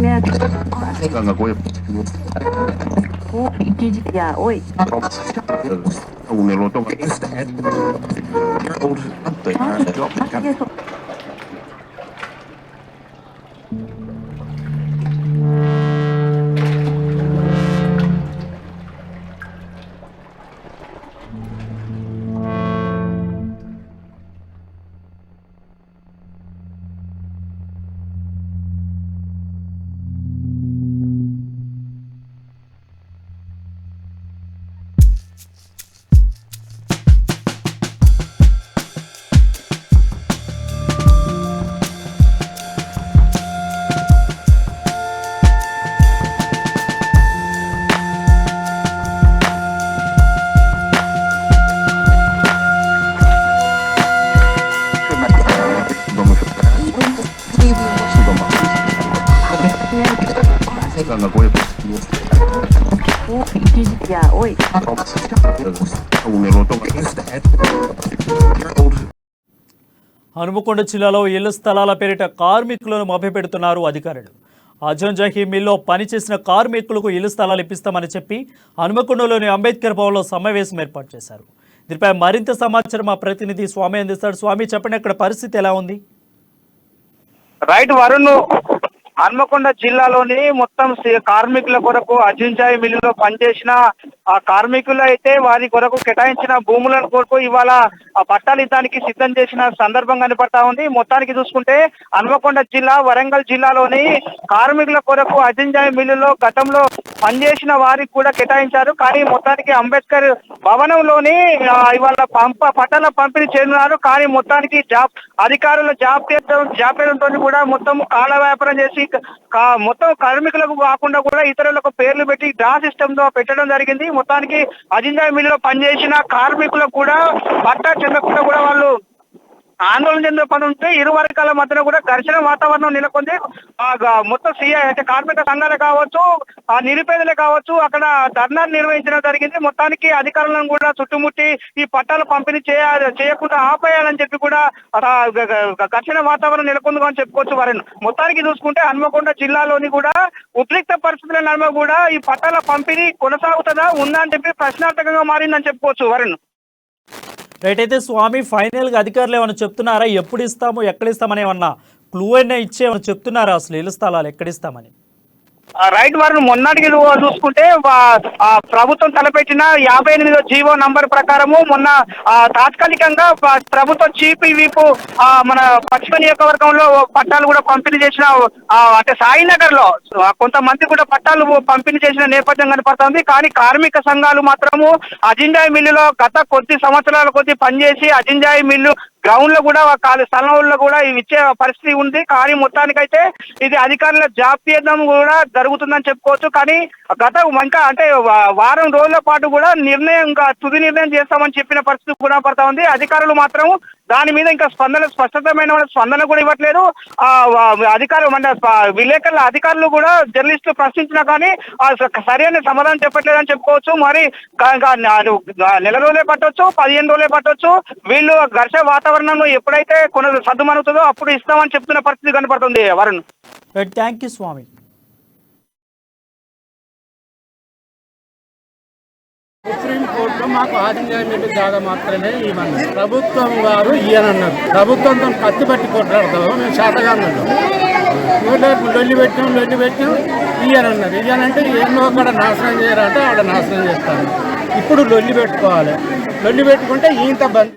Ganga Goya. Ya, oi. Unelo toma. Ganga Goya. Ya, oi. Unelo toma. Hanumakonda జిల్లాలో ఇళ్ల స్థలాల పేరిట కార్మికులను మభ్యపెడుతున్నారు అధికారులు. అజంజహి మిల్లో పనిచేసిన కార్మికులకు ఇళ్ల స్థలాలు ఇప్పిస్తామని చెప్పి హనుమకొండలోని అంబేద్కర్ భవన్లో సమావేశం ఏర్పాటు చేశారు. దీనిపై మరింత సమాచారం మా ప్రతినిధి స్వామి అందిస్తాడు. స్వామి, చెప్పండి, అక్కడ పరిస్థితి ఎలా ఉంది? రైట్ వరుణ్, హన్మకొండ జిల్లాలోని మొత్తం కార్మికుల కొరకు అజింజాయి మిల్లులో పనిచేసిన ఆ కార్మికులు అయితే వారి కొరకు కేటాయించిన భూముల కొరకు ఇవాళ ఆ పట్టాలు ఇవ్వడానికి సిద్ధం చేసిన సందర్భం కనపడతా ఉంది. మొత్తానికి చూసుకుంటే హన్మకొండ జిల్లా, వరంగల్ జిల్లాలోని కార్మికుల కొరకు అజింజాయి మిల్లులో గతంలో పనిచేసిన వారికి కూడా కేటాయించారు. కానీ మొత్తానికి అంబేద్కర్ భవనంలోని ఇవాళ పట్టాల పంపిణీ చేయనున్నారు. కానీ మొత్తానికి అధికారుల జాప్యంతో కూడా మొత్తం కాల వ్యాపారం చేసి మొత్తం కార్మికులకు కాకుండా కూడా ఇతరులకు పేర్లు పెట్టి డ్రా సిస్టమ్ లో పెట్టడం జరిగింది. మొత్తానికి అజింజాయి మిల్లులో పనిచేసిన కార్మికులకు కూడా పట్టా చెందకుండా కూడా వాళ్ళు ఆందోళన చెందే పని ఉంటే ఇరు వర్గాల మధ్యన కూడా ఘర్షణ వాతావరణం నెలకొంది. మొత్తం సిఐ అంటే కార్మిక సంఘాలు కావచ్చు, ఆ నిరుపేదలే కావచ్చు, అక్కడ ధర్నాలు నిర్వహించడం జరిగింది. మొత్తానికి అధికారులను కూడా చుట్టుముట్టి ఈ పట్టాలు పంపిణీ చేయకుండా ఆపేయాలని చెప్పి కూడా ఘర్షణ వాతావరణం నెలకొంది అని చెప్పుకోవచ్చు. వరుణ్, మొత్తానికి చూసుకుంటే హన్మకొండ జిల్లాలోని కూడా ఉద్రిక్త పరిస్థితుల నడుమ కూడా ఈ పట్టాల పంపిణీ కొనసాగుతుందా ఉందా అని చెప్పి ప్రశ్నార్థకంగా మారిందని చెప్పుకోవచ్చు. వరుణ్, రైట్. అయితే స్వామి, ఫైనల్గా అధికారులు ఏమైనా చెప్తున్నారా? ఎప్పుడు ఇస్తాము, ఎక్కడ ఇస్తామని ఏమన్నా క్లూ అయినా ఇచ్చేమని చెప్తున్నారా? అసలు ఇళ్ల స్థలాలు ఎక్కడ ఇస్తామని? రైట్ వరుణ్, మొన్నటికి చూసుకుంటే ప్రభుత్వం తలపెట్టిన 58వ జీవో నంబర్ ప్రకారము మొన్న తాత్కాలికంగా ప్రభుత్వం చీఫ్ వీపు మన పశ్చిమ నియోజకవర్గంలో పట్టాలు కూడా పంపిణీ చేసిన అంటే సాయినగర్ లో కొంతమంది కూడా పట్టాలు పంపిణీ చేసిన నేపథ్యం కనపడుతుంది. కానీ కార్మిక సంఘాలు మాత్రము అజింజాయి మిల్లులో గత కొద్ది సంవత్సరాల కొద్ది పనిచేసి అజింజాయి మిల్లు గ్రౌండ్ లో కూడా ఖాళీ స్థలంలో కూడా ఇవి ఇచ్చే పరిస్థితి ఉంది. కానీ మొత్తానికైతే ఇది అధికారుల జాప్యం కూడా జరుగుతుందని చెప్పుకోవచ్చు. కానీ ఇంకా అంటే వారం రోజుల పాటు కూడా తుది నిర్ణయం చేస్తామని చెప్పిన పరిస్థితి కూడా పడతా ఉంది. అధికారులు మాత్రం దాని మీద ఇంకా స్పష్టతమైన స్పందన కూడా ఇవ్వట్లేదు. అధికారులు మన విలేకరుల అధికారులు కూడా జర్నలిస్టులు ప్రశ్నించినా కానీ సరైన సమాధానం చెప్పట్లేదని చెప్పుకోవచ్చు. మరి నెల రోజులే పట్టొచ్చు, 15 రోజులే పట్టొచ్చు. వీళ్ళు ఘర్షణ వాతావరణంలో ఎప్పుడైతే సద్దుమనుగుతుందో అప్పుడు ఇస్తామని చెప్తున్న పరిస్థితి కనపడుతుంది. వరుణ్, థ్యాంక్ యూ స్వామి. సుప్రీంకోర్టులో మాకు అజింజాయి మిల్లు జాగా మాత్రమే ఇవ్వన్నారు. ప్రభుత్వం వారు ఇయ్యనన్నారు. ప్రభుత్వంతో కత్తి పట్టి కొట్లాడతాము మేము శాతగా అన్నాడు. లొల్లి పెట్టాం ఇయ్యనన్నారు. ఇయ్యనంటే ఎన్నో అక్కడ నాశనం చేయాలంటే ఆడ నాశనం చేస్తాను. ఇప్పుడు లొల్లి పెట్టుకోవాలి. లొల్లి పెట్టుకుంటే ఇంత బంద్